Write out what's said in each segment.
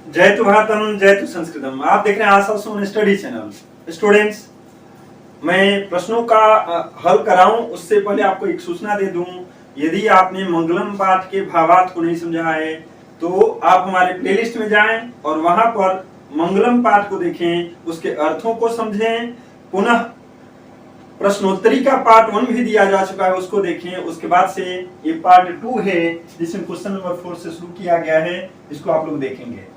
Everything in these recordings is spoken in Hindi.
जयतु भारतम जयतु संस्कृतम। आप देख रहे हैं आशा सोन स्टडी चैनल। स्टूडेंट्स, मैं प्रश्नों का हल कराऊं उससे पहले आपको एक सूचना दे दूं। यदि आपने मंगलम पाठ के भावार्थ को नहीं समझा है तो आप हमारे प्लेलिस्ट में जाएं और वहां पर मंगलम पाठ को देखें, उसके अर्थों को समझें। पुनः प्रश्नोत्तरी का पार्ट 1 भी दिया जा चुका है, उसको देखें। उसके बाद से ये पार्ट 2 है जिसमें क्वेश्चन नंबर 4 से शुरू किया गया है, इसको आप लोग देखेंगे।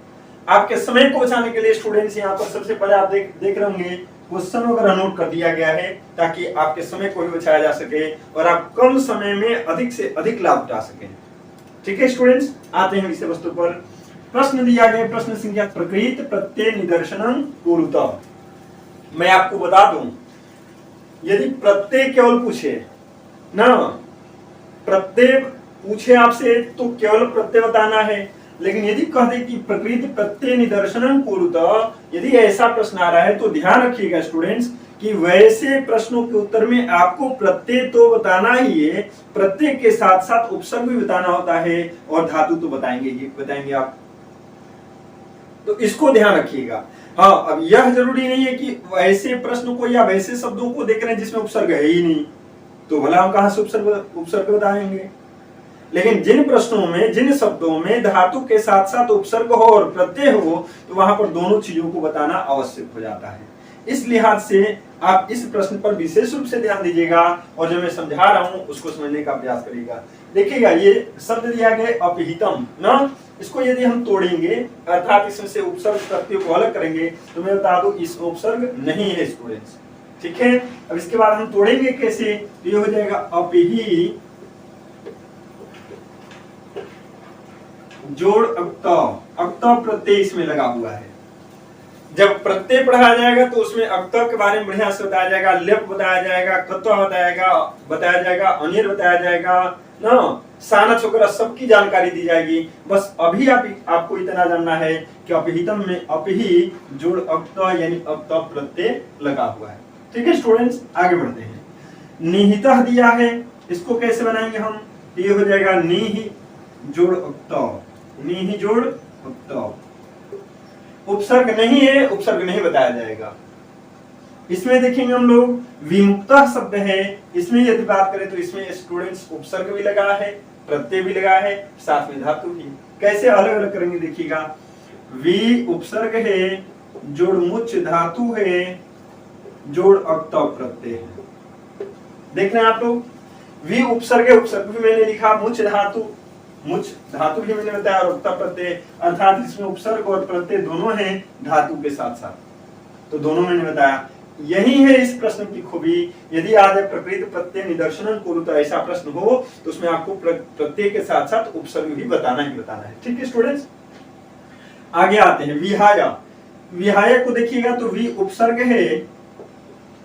आपके समय को बचाने के लिए स्टूडेंट्स यहाँ पर सबसे पहले आप देख रहे होंगे क्वेश्चन वगैरह नोट कर दिया गया है ताकि आपके समय को भी बचाया जा सके और आप कम समय में अधिक से अधिक लाभ उठा सकें। ठीक है स्टूडेंट्स, आते हैं विषय वस्तु पर। प्रश्न दिया गया, प्रश्न संख्या प्रकृत प्रत्यय निदर्शनम कुरुतः। मैं आपको बता दूं, यदि प्रत्यय केवल पूछे ना, प्रत्यय पूछे आपसे तो केवल प्रत्यय बताना है। लेकिन यदि कह दे कि प्रकृति प्रत्यय निदर्शनम कुरुतः, यदि ऐसा प्रश्न आ रहा है तो ध्यान रखिएगा स्टूडेंट्स कि वैसे प्रश्नों के उत्तर में आपको प्रत्यय तो बताना ही है, प्रत्यय के साथ साथ उपसर्ग भी बताना होता है और धातु तो बताएंगे आप, तो इसको ध्यान रखिएगा। हाँ, अब यह जरूरी नहीं है कि वैसे प्रश्न को या वैसे शब्दों को देख रहे हैं जिसमें उपसर्ग है ही नहीं, तो भला हम कहां से उपसर्ग बताएंगे। लेकिन जिन प्रश्नों में, जिन शब्दों में धातु के साथ साथ उपसर्ग हो और प्रत्यय हो, तो वहां पर दोनों चीजों को बताना आवश्यक हो जाता है। इस लिहाज से आप इस प्रश्न पर विशेष रूप से ध्यान दीजिएगा और जो मैं समझा रहा हूं उसको समझने का प्रयास करिएगा। देखिएगा, ये शब्द दिया गया अपहितम ना, इसको यदि हम तोड़ेंगे अर्थात इसमें से उपसर्ग प्रत्यय को अलग करेंगे तो मैं बता दूं इस उपसर्ग नहीं है स्टूडेंट्स। ठीक है, अब इसके बाद हम तोड़ेंगे कैसे, तो ये हो जाएगा अपहि जोड़ अक्त प्रत्यय इसमें लगा हुआ है। जब प्रत्यय पढ़ाया जाएगा तो उसमें अक्त के बारे में बढ़िया से बताया जाएगा, लेप बताया जाएगा, कत्वा बताया जाएगा, अनिर बताया जाएगा ना, सानच वगैरह सबकी जानकारी दी जाएगी। बस अभी आपको इतना जानना है कि अपहितम में अपहि जोड़ अक्त यानी अक्त प्रत्यय लगा हुआ है। ठीक है स्टूडेंट्स, आगे बढ़ते हैं। निहितः दिया है, इसको कैसे बनाएंगे हम, ये हो जाएगा निहि जोड़ अक्त, निहि जोड़ अक्त। उपसर्ग नहीं है, उपसर्ग नहीं बताया जाएगा। इसमें देखेंगे हम लोग विमुक्तः शब्द है, इसमें यदि बात करें तो इसमें स्टूडेंट्स उपसर्ग भी लगा है, प्रत्यय भी लगा है, साथ में धातु भी। कैसे अलग अलग करेंगे देखिएगा, वि उपसर्ग है, जोड़ मुच धातु है, जोड़ अक्त प्रत्यय है। देख रहे हैं आप लोग, वि उपसर्ग है, उपसर्ग भी मैंने लिखा, मुच धातु भी मैंने बताया और अक्त प्रत्यय, अर्थात इसमें उपसर्ग और प्रत्यय दोनों हैं धातु के साथ साथ, तो दोनों मैंने बताया। यही है इस प्रश्न की खूबी। यदि आज प्रकृति प्रत्यय निदर्शनम कुरुतः ऐसा प्रश्न हो तो उसमें आपको प्रत्यय के साथ साथ उपसर्ग भी बताना ही बताना है। ठीक है स्टूडेंट्स, आगे आते हैं। विहाय को देखिएगा तो वि उपसर्ग है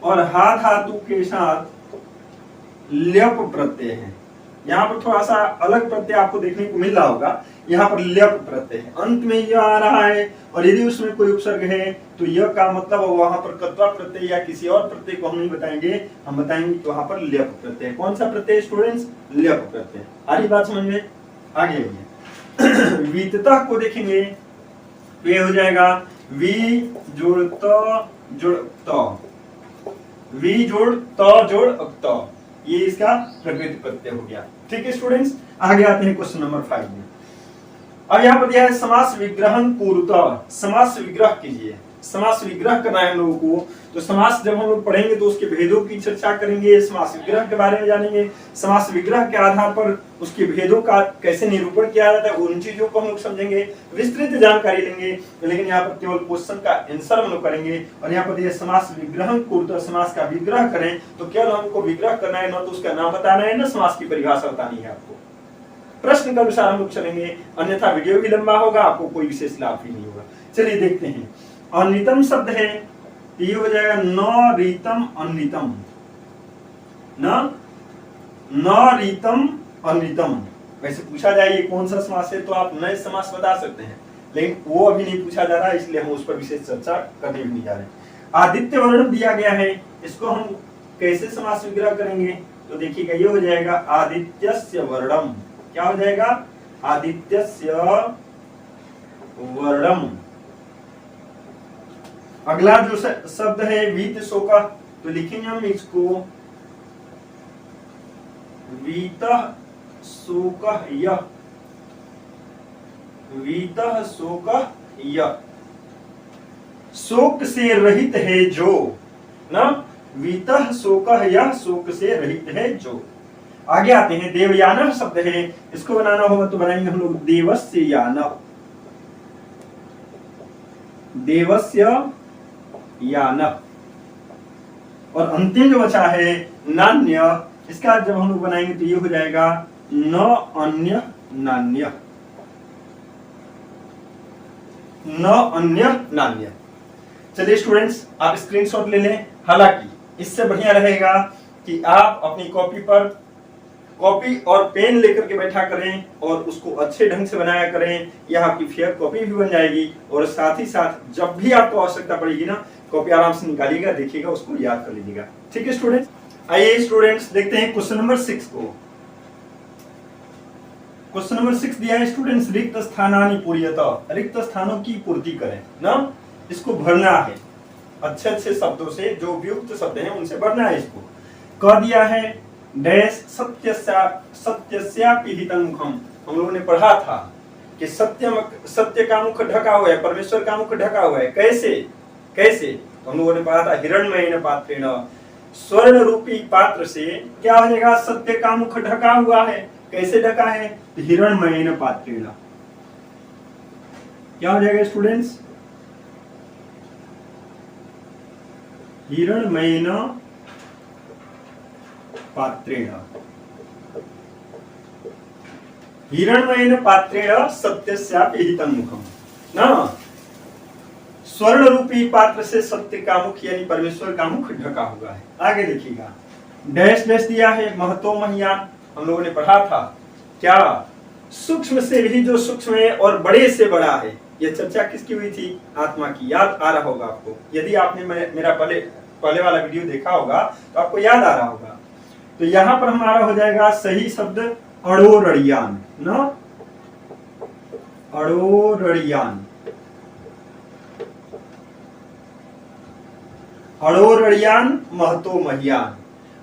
और हा धातु के साथ ल्यप प्रत्यय है। यहाँ पर थोड़ा सा अलग प्रत्यय आपको देखने को मिल रहा होगा, यहाँ पर ल्यप प्रत्यय है, अंत में यह आ रहा है और यदि उसमें कोई उपसर्ग है तो यह का मतलब वहां पर कत्वा प्रत्यय या किसी और प्रत्यय को हम नहीं बताएंगे, हम बताएंगे कि वहां पर ल्यप प्रत्यय। कौन सा प्रत्यय स्टूडेंट्स, ल्यप प्रत्यय। आ रही बात समझ में, आगे बढ़िए। वीततः को देखेंगे, ये हो जाएगा वी जोड़ त जोड़ त, वी जोड़ त जोड़ अक्त, ये इसका प्रकृति प्रत्यय हो गया। ठीक है स्टूडेंट्स, आगे आते हैं क्वेश्चन नंबर 5 में। अब यहाँ पर दिया है समास विग्रहण कुरुतः। समास विग्रह कीजिए, समास विग्रह करना है हम लोगों को। तो समास जब हम लोग पढ़ेंगे तो उसके भेदों की चर्चा करेंगे, समास विग्रह के बारे में जानेंगे, समास विग्रह के आधार पर उसके भेदों का कैसे निरूपण किया जाता है उन चीजों को हम लोग समझेंगे, विस्तृत जानकारी लेंगे। लेकिन यहाँ पर केवल क्वेश्चन का आंसर हम लोग करेंगे और यहाँ पर दिया समास विग्रहण कुरुतः, समास का विग्रह करें तो केवल हमको विग्रह करना है, न तो उसका नाम बताना है, न समास की परिभाषा बतानी है। आपको प्रश्न के अनुसार हम लोग चलेंगे, अन्यथा वीडियो भी लंबा होगा, आपको कोई विशेष लाभ भी नहीं होगा। चलिए देखते हैं। अनितम शब्द है, ये हो जाएगा न रीतम अनितम, न रीतम अनितम। वैसे पूछा जाए ये कौन सा समास है तो आप नए समास बता सकते हैं, लेकिन वो अभी नहीं पूछा जा रहा है, इसलिए हम उस पर विशेष चर्चा करने भी नहीं जा रहे। आदित्य वर्णन दिया गया है, इसको हम कैसे समास विग्रह करेंगे तो देखिएगा, ये हो जाएगा आदित्यस्य वर्णम। क्या हो जाएगा, आदित्यस्य वर्णम। अगला जो शब्द है वीत शोक, तो लिखेंगे हम इसको वीतः शोकः यः, वीतः शोकः यः, शोक से रहित है जो ना, वीतः शोकः यः, शोक से रहित है जो। आगे आते हैं देवयानव शब्द है, इसको बनाना होगा तो बनाएंगे हम लोग देवस्य यानव, देवस्य यानव। और अंतिम जो बचा है नान्य, इसका जब हम लोग बनाएंगे तो ये हो जाएगा न अन्य नान्य, न अन्य नान्य। चलिए स्टूडेंट्स आप स्क्रीनशॉट ले लें। हालांकि इससे बढ़िया रहेगा कि आप अपनी कॉपी पर कॉपी और पेन लेकर के बैठा करें और उसको अच्छे ढंग से बनाया करें, यह आपकी फेयर कॉपी भी बन जाएगी। और साथ ही साथ जब भी आपको आवश्यकता पड़ेगी ना, कॉपी आराम से निकालिएगा, देखिएगा, उसको याद कर लीजिएगा। ठीक है स्टूडेंट्स, आइए स्टूडेंट्स देखते हैं क्वेश्चन नंबर 6 को। क्वेश्चन नंबर 6 दिया है स्टूडेंट्स, रिक्त स्थानानि पूर्यत, रिक्त स्थानों की पूर्ति करें ना, इसको भरना है अच्छे अच्छे शब्दों से, जो उपयुक्त शब्द हैं उनसे भरना है। इसको कह दिया है डैश सत्यस्यापि हितं मुखम, हम लोगों ने पढ़ा था कि सत्य का मुख ढका हुआ है, परमेश्वर का मुख ढका हुआ है। कैसे कैसे, तो हम लोगों ने पढ़ा था हिरण्मयेन पात्रेण, स्वर्ण रूपी पात्र से क्या हो जाएगा, सत्य का मुख ढका हुआ है। कैसे ढका है, तो हिरण्मयेन पात्रेण। क्या हो जाएगा स्टूडेंट्स, हिरण्मयेन पात्रेण, हिरण्मयेन पात्रेण सत्यस्यापि हितं मुखम ना, स्वर्ण रूपी पात्र से सत्य का मुख यानी परमेश्वर का मुख ढका हुआ है। आगे देखिएगा डैश डैश दिया है महतो महियान, हम लोगों ने पढ़ा था क्या, सूक्ष्म से भी जो सूक्ष्म है और बड़े से बड़ा है। यह चर्चा किसकी हुई थी, आत्मा की। याद आ रहा होगा आपको, यदि आपने मेरा पहले वाला वीडियो देखा होगा तो आपको याद आ रहा होगा। तो यहां पर हमारा हो जाएगा सही शब्द अड़ोरड़ियान ना, अड़ोरड़ियान, अड़ोरड़ियान महतो महियान।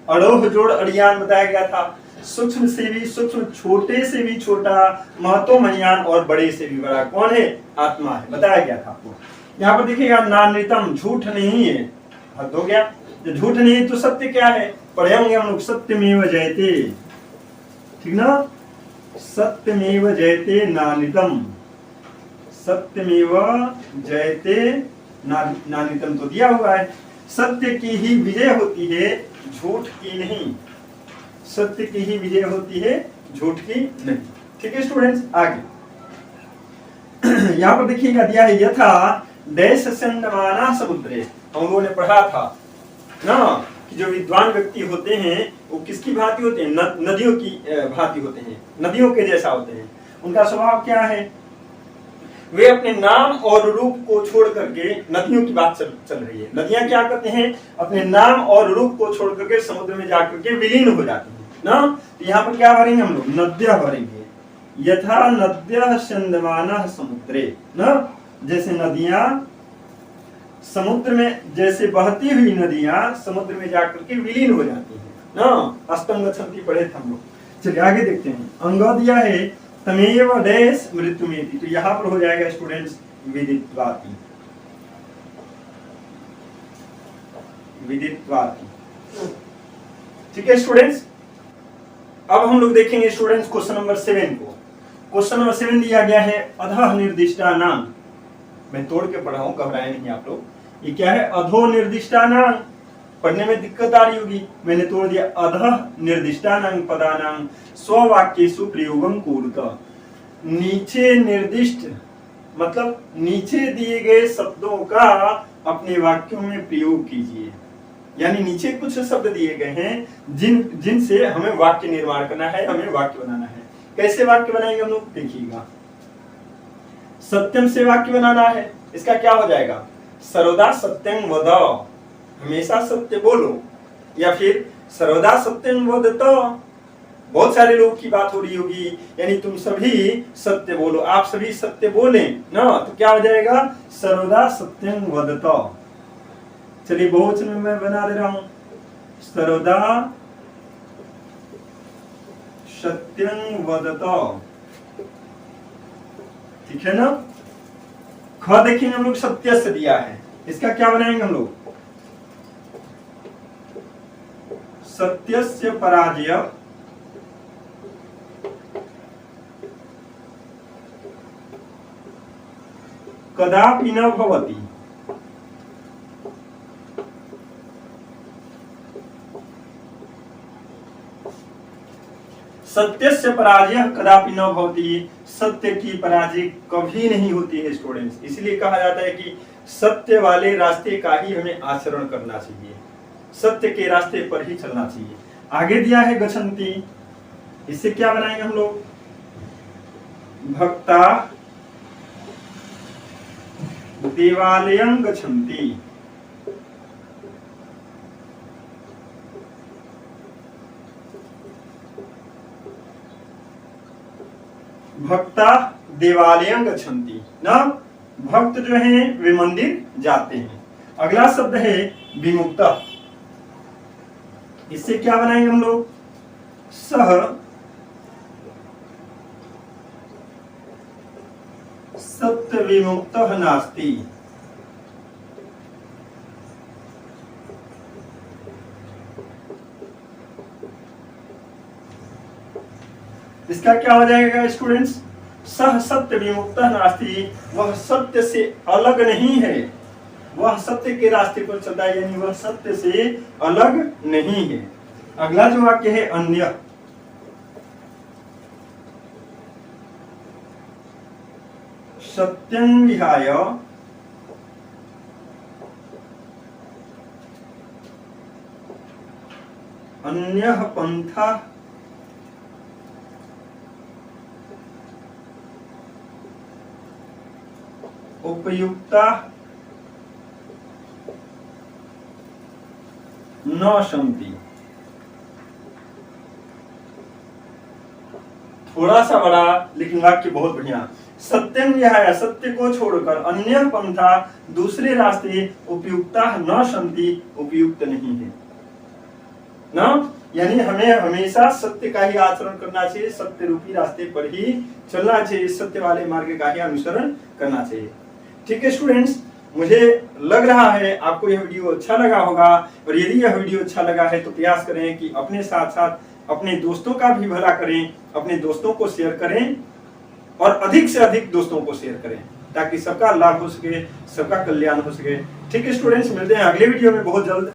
अड़ोह जोड़ अड़ियान बताया गया था, सूक्ष्म से भी सूक्ष्म, छोटे से भी छोटा, महतो महियान और बड़े से भी बड़ा कौन है, आत्मा है, बताया गया था आपको। यहाँ पर देखिएगा नानृतम, झूठ नहीं है, हद हो गया। जो झूठ नहीं है तो सत्य क्या है, पढ़े होंगे हम लोग, सत्यमेव जयते, ठीक ना, सत्यमेव जयते नानितम, सत्यमेव जयते नानितम तो दिया हुआ है। सत्य की ही विजय होती है, झूठ की नहीं, सत्य की ही विजय होती है, झूठ की नहीं। ठीक है स्टूडेंट्स, आगे यहाँ पर देखिएगा दिया है यथा देश संदमाना समुद्रे, हम लोगों ने पढ़ा था ना कि जो विद्वान व्यक्ति होते हैं वो किसकी भांति होते हैं, नदियों की भांति होते हैं, नदियों के जैसा होते हैं। उनका स्वभाव क्या है, वे अपने नाम और रूप को छोड़ करके, नदियों की बात चल रही है, नदियां क्या करते हैं, अपने नाम और रूप को छोड़ करके समुद्र में जाकर के विलीन हो जाती हैं ना। तो यहाँ पर क्या भरेंगे हम लोग, नद्या भरेंगे, यथा नद्यः स्यन्दमानः समुद्रे ना, जैसे नदियां समुद्र में, जैसे बहती हुई नदियां समुद्र में जाकर के विलीन हो जाती हैं ना, अष्टम गच्छन्ति पढ़े थे हम लोग। चलिए आगे देखते हैं, अंग दिया है तमेव देश मृत्युमेति, तो यहाँ पर हो जाएगा स्टूडेंट्स विदित्वाति, विदित्वाति। ठीक है स्टूडेंट्स, अब हम लोग देखेंगे स्टूडेंट्स क्वेश्चन नंबर 7 को। क्वेश्चन नंबर 7 दिया गया है अधः निर्दिष्टा नाम, मैं तोड़ के पढ़ा हूं, घबराए नहीं आप लोग। ये क्या है, अधो निर्दिष्टा नाम, पढ़ने में दिक्कत आ रही होगी, मैंने तोड़ दिया अधः निर्दिष्टानां पदानां स्ववाक्येषु प्रयोगं कुरुत। नीचे निर्दिष्ट मतलब नीचे दिए गए शब्दों का अपने वाक्यों में प्रयोग कीजिए। यानी नीचे कुछ शब्द दिए गए हैं जिनसे हमें वाक्य निर्माण करना है, हमें वाक्य बनाना है। कैसे वाक्य बनाएंगे हम लोग, देखिएगा। सत्यम से वाक्य बनाना है, इसका क्या हो जाएगा, सर्वदा सत्यं वद, हमेशा सत्य बोलो, या फिर सर्वदा सत्यं वदत, बहुत सारे लोगों की बात हो रही होगी, यानी तुम सभी सत्य बोलो, आप सभी सत्य बोलें ना, तो क्या हो जाएगा, सर्वदा सत्यं वदत। चलिए बहुवचन में मैं बना दे रहा हूं, सर्वदा सत्यं वदत, ठीक है ना। ख देखिए हम लोग सत्य से दिया है, इसका क्या बनाएंगे हम लोग, सत्यस्य पराजय कदापि न भवति। सत्यस्य पराजय कदापि न भवति, सत्य की पराजय कभी नहीं होती है स्टूडेंट्स। इसलिए कहा जाता है कि सत्य वाले रास्ते का ही हमें आचरण करना चाहिए, सत्य के रास्ते पर ही चलना चाहिए। आगे दिया है गच्छन्ति, इससे क्या बनाएंगे हम लोग, भक्ता देवालयं गच्छन्ति। भक्ता देवालयं गच्छन्ति ना, भक्त जो है वे मंदिर जाते हैं। अगला शब्द है विमुक्त, इससे क्या बनाएंगे हम लोग, सह सत्य विमुक्तः नास्ति। इसका क्या हो जाएगा स्टूडेंट्स, सह सत्य विमुक्तः नास्ति, वह सत्य से अलग नहीं है, वह सत्य के रास्ते पर चलता है, यानी वह सत्य से अलग नहीं है। अगला जो वाक्य है अन्य, सत्यं विहाय अन्यः पंथा उपयुक्ता न सन्ति। थोड़ा सा बड़ा लेकिन वाक्य बहुत बढ़िया। सत्यं विहाय, सत्य को छोड़कर, अन्य पंथा, दूसरे रास्ते, उपयुक्ता न सन्ति, उपयुक्त नहीं है ना, यानी हमें हमेशा सत्य का ही आचरण करना चाहिए, सत्य रूपी रास्ते पर ही चलना चाहिए, सत्य वाले मार्ग का ही अनुसरण करना चाहिए। ठीक है स्टूडेंट्स, मुझे लग रहा है आपको यह वीडियो अच्छा लगा होगा, और यदि यह वीडियो अच्छा लगा है तो प्रयास करें कि अपने साथ साथ अपने दोस्तों का भी भला करें, अपने दोस्तों को शेयर करें और अधिक से अधिक दोस्तों को शेयर करें, ताकि सबका लाभ हो सके, सबका कल्याण हो सके। ठीक है स्टूडेंट्स, मिलते हैं अगले वीडियो में बहुत जल्द।